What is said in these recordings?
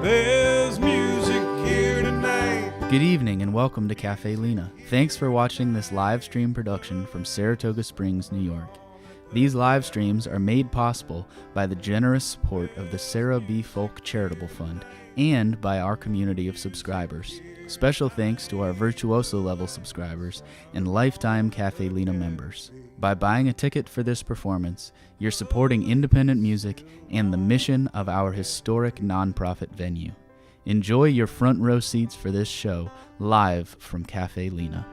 There's music here tonight. Good evening and welcome to Caffe Lena. Thanks for watching this live stream production from Saratoga Springs, New York. These live streams are made possible by the generous support of the Sarah B. Folk Charitable Fund and by our community of subscribers. Special thanks to our Virtuoso level subscribers and lifetime Caffe Lena members. By buying a ticket for this performance, you're supporting independent music and the mission of our historic nonprofit venue. Enjoy your front row seats for this show, live from Caffe Lena.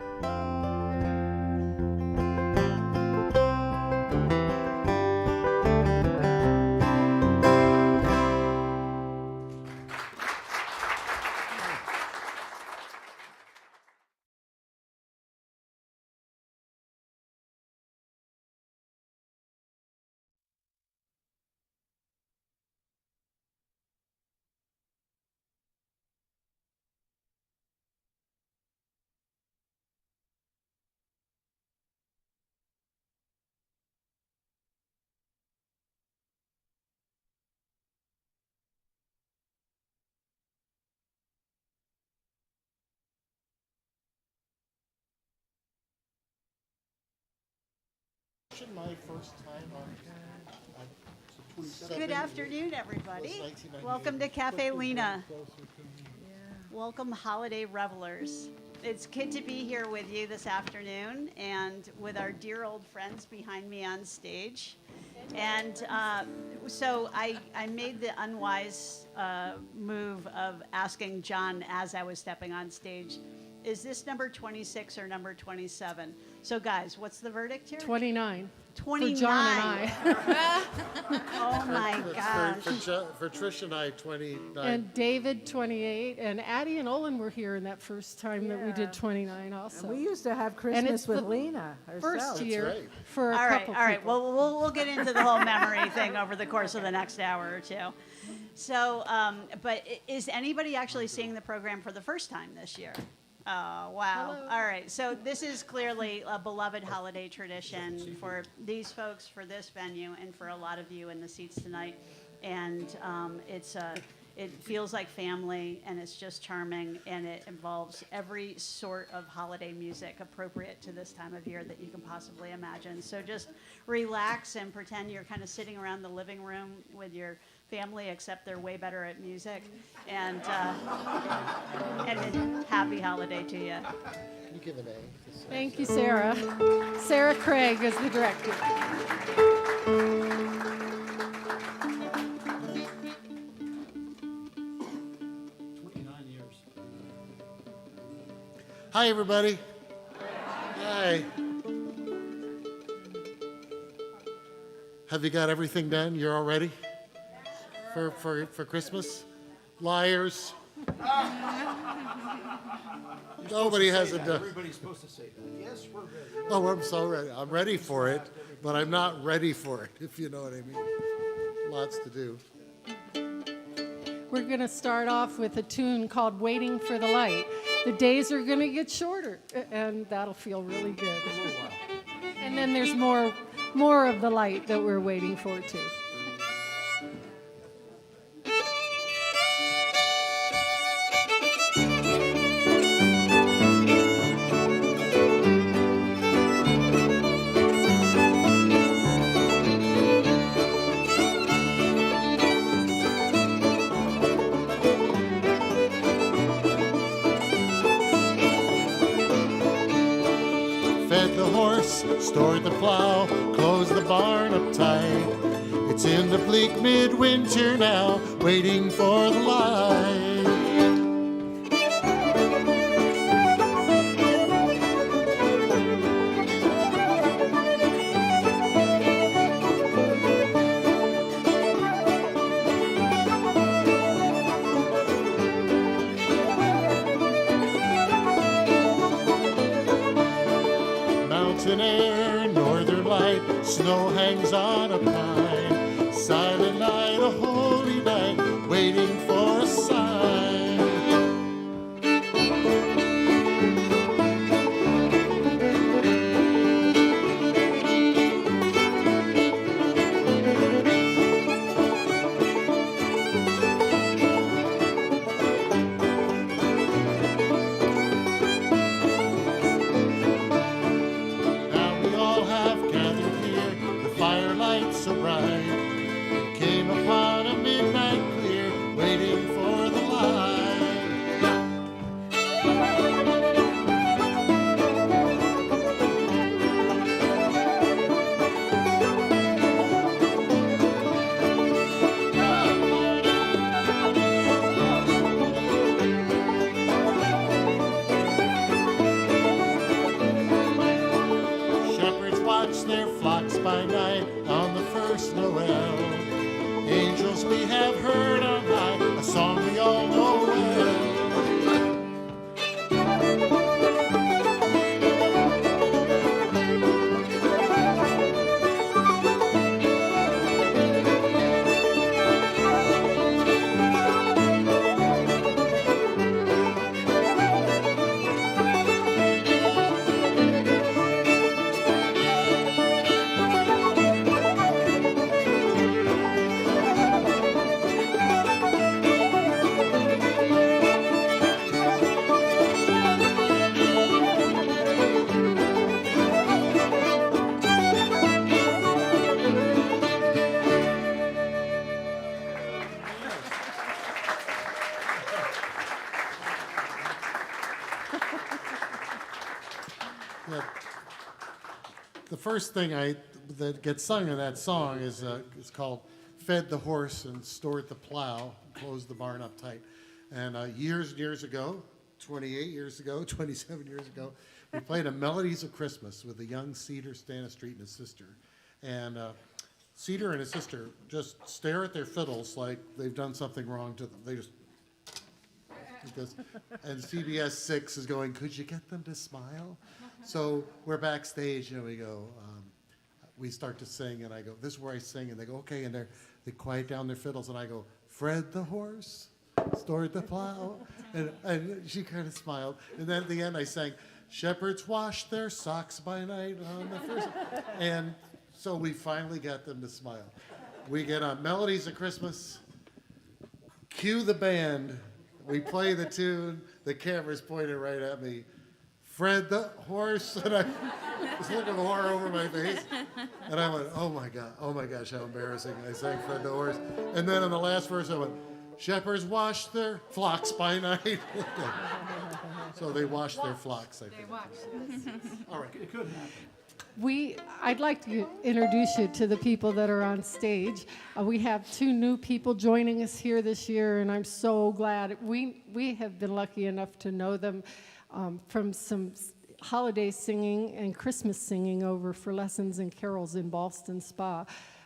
My first time on Good afternoon, everybody. Welcome to Caffe Lena. Welcome, holiday revelers. It's good to be here with you this afternoon and with our dear old friends behind me on stage. And so I made the unwise move of asking John as I was stepping on stage, is this number 26 or number 27? So guys, what's the verdict here? 29. 29. For John and I. Oh my gosh. For Trish and I, 29. And David, 28. And Addie and Olin were here in that first time that we did 29 also. And we used to have And Christmas it's with the Lena ourselves. First year right. for a All right, couple all right. people. Well, we'll get into the whole memory thing over the course of the next hour or two. So, but is anybody actually seeing the program for the first time this year? Oh, wow. Hello. All right. So this is clearly a beloved holiday tradition for these folks, for this venue, and for a lot of you in the seats tonight. And it feels like family, and it's just charming, and it involves every sort of holiday music appropriate to this time of year that you can possibly imagine. So just relax and pretend you're kind of sitting around the living room with your family, except they're way better at music. And happy holiday to you. Can you give an A? to Sarah? Thank you, Sarah. Sarah Craig is the director. 29 years. Hi, everybody. Hi. Have you got everything done? You're all ready for Christmas? Liars. Nobody hasn't done. Everybody's supposed to say that. Yes, we're ready. Oh, I'm so ready. I'm ready for it, but I'm not ready for it, if you know what I mean. Lots to do. We're going to start off with a tune called Waiting for the Light. The days are going to get shorter, and that'll feel really good. And then there's more of the light that we're waiting for, too. Stored the plow, closed the barn up tight. It's in the bleak midwinter now, waiting for the light. Mountain air, northern light, snow hangs on a pine. Silent night, a holy night, waiting for a sign. first thing that gets sung in that song is called "Fed the Horse and Stored the Plow, Closed the Barn Up Tight." And years ago, 28 years ago, 27 years ago, we played a Melodies of Christmas with a young Cedar, Stana Street, and his sister. And Cedar and his sister just stare at their fiddles like they've done something wrong to them. They just, and CBS 6 is going, could you get them to smile? So we're backstage and we go, we start to sing and I go, this is where I sing, and they go, okay, and they quiet down their fiddles and I go, Fred the horse stored the plow, and she kind of smiled. And then at the end I sang, shepherds wash their socks by night on the first, and so we finally got them to smile. We get on Melodies of Christmas, cue the band, we play the tune, the camera's pointed right at me, Fred the horse, and I was looking horror over my face, and I went, oh my gosh, how embarrassing. I sang Fred the horse, and then in the last verse I went, shepherds wash their flocks by night. So they washed their flocks, I think. All right. It couldn't happen. I'd like to introduce you to the people that are on stage. We have 2 new people joining us here this year, and I'm so glad. We have been lucky enough to know them from some holiday singing and Christmas singing over for lessons and carols in Ballston Spa.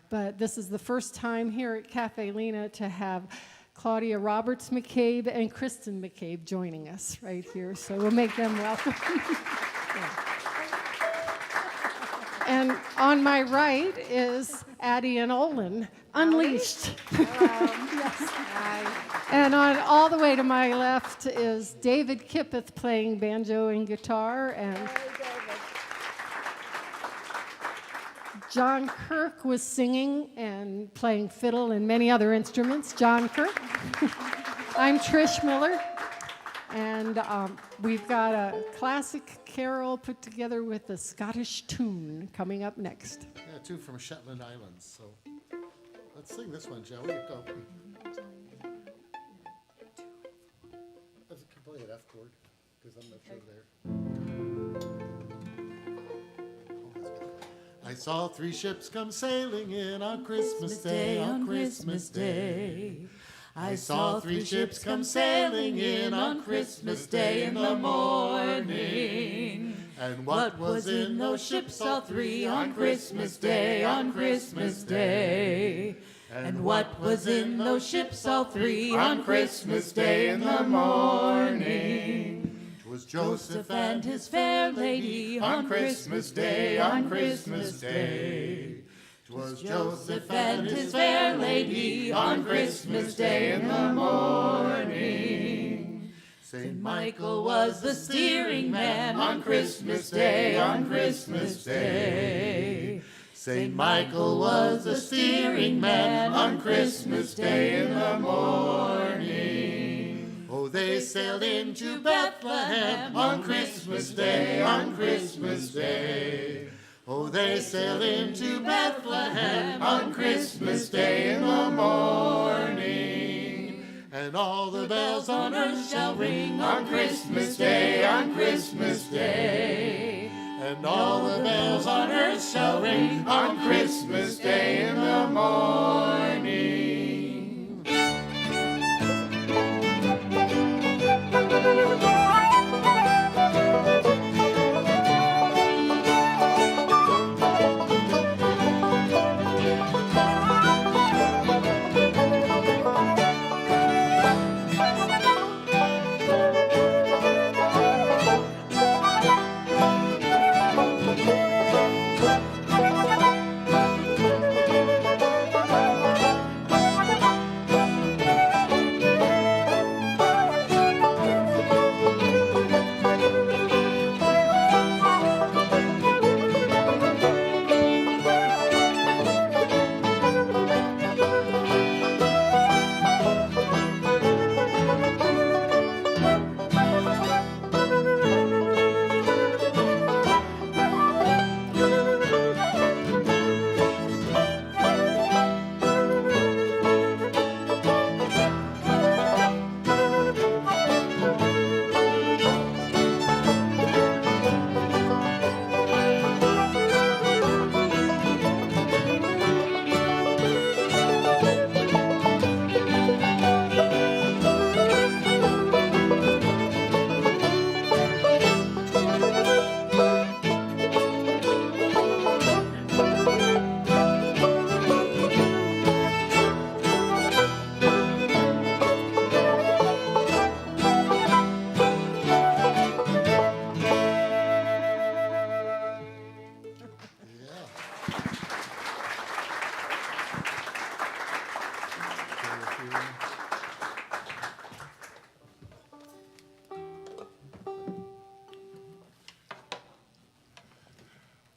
But this is the first time here at Caffe Lena to have Claudia Roberts McCabe and Kristen McCabe joining us right here. So we'll make them welcome. And on my right is Addie and Olin, unleashed. Yes. And on all the way to my left is David Kiputh playing banjo and guitar, and John Kirk was singing and playing fiddle and many other instruments. John Kirk. I'm Trish Miller, and we've got a classic carol put together with a Scottish tune coming up next. Yeah, 2 from Shetland Islands. So let's sing this one, shall we? Go. Let's play an F chord, because I'm not sure there. I saw 3 ships come sailing in on Christmas Day, on Christmas Day. I saw 3 ships come sailing in on Christmas Day in the morning. And what was in those ships, all 3, on Christmas Day, on Christmas Day? And what was in those ships, all 3, on Christmas Day in the morning? 'Twas Joseph and his fair lady on Christmas Day, on Christmas Day. 'Twas Joseph and his fair lady on Christmas Day in the morning. Saint Michael was the steering man on Christmas Day, on Christmas Day. Saint Michael was the steering man on Christmas Day in the morning. Oh, they sailed into Bethlehem on Christmas Day, on Christmas Day. Oh, they sailed into Bethlehem on Christmas Day in the morning. And all the bells on earth shall ring on Christmas Day, on Christmas Day. And all the bells on earth shall ring on Christmas Day in the morning.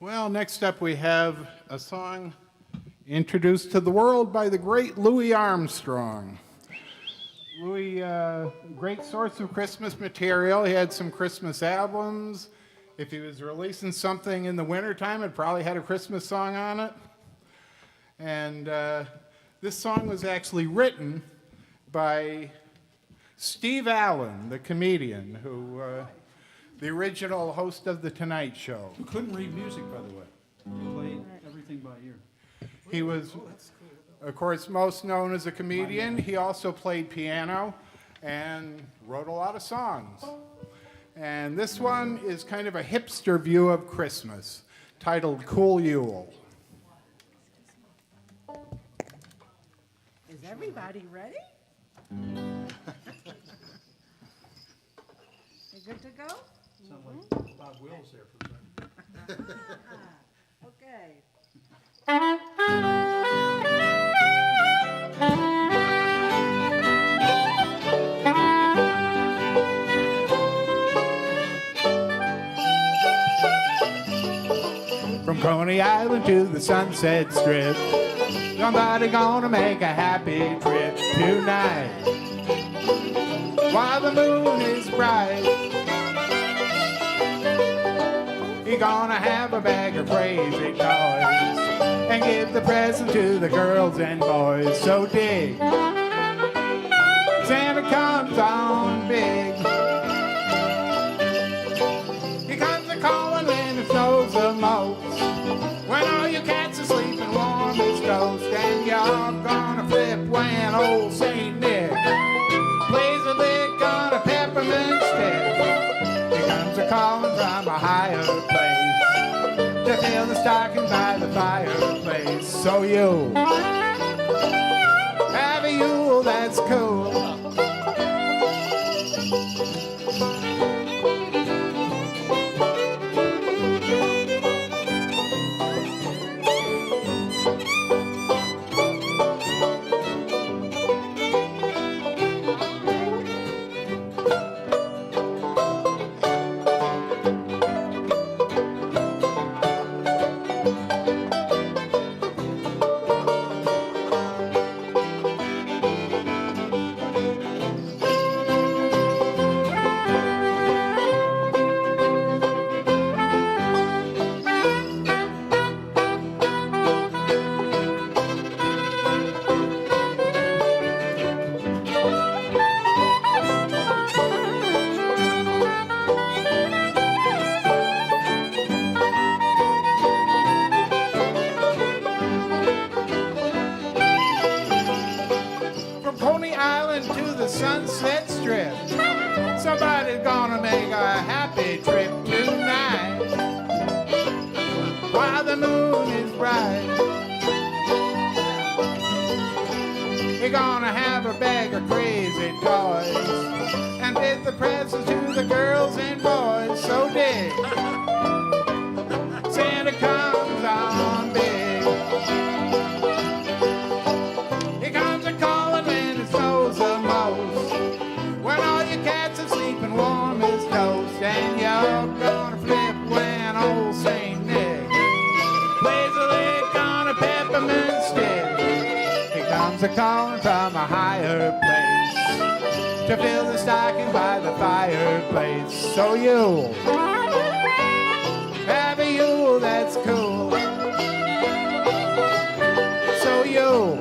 Well, next up we have a song introduced to the world by the great Louis Armstrong. Louis, great source of Christmas material. He had some Christmas albums. If he was releasing something in the wintertime, it probably had a Christmas song on it. And this song was actually written by Steve Allen, the comedian, who the original host of The Tonight Show. Who couldn't read music, by the way. He played everything by ear. He was, of course, most known as a comedian. He also played piano and wrote a lot of songs. And this one is kind of a hipster view of Christmas, titled Cool Yule. Is everybody ready? You good to go? Sound like Bob Wills there for a second. Okay. From Coney Island to the Sunset Strip, somebody gonna make a happy trip tonight. While the moon is bright, you're gonna have a bag of crazy toys and give the present to the girls and boys. So dig, Santa comes on big. He comes a-calling when it snows the most, when all your cats are sleeping warm as toast, and you're gonna flip when old Saint Nick plays a lick on a peppermint stick. Here comes a calling from a higher place to fill the stocking by the fireplace. So you have a Yule that's cool. Sunset Strip, somebody's gonna make a happy trip tonight while the moon is bright. You're gonna have a bag of crazy toys and give the presents to the girls and boys. So dig, Santa comes on big. Here comes a calling when it snows the most, when all your cats are sleeping warm as toast, and you're gonna flip when old Saint Nick plays a lick on a peppermint stick. Here comes a calling from a higher place to fill the stocking by the fireplace. So you have a Yule that's cool. So you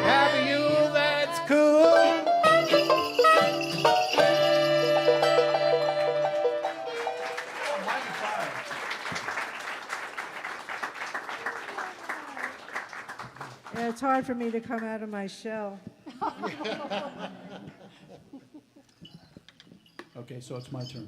have a Yule that's cool. Yeah, it's hard for me to come out of my shell. Okay, so it's my turn.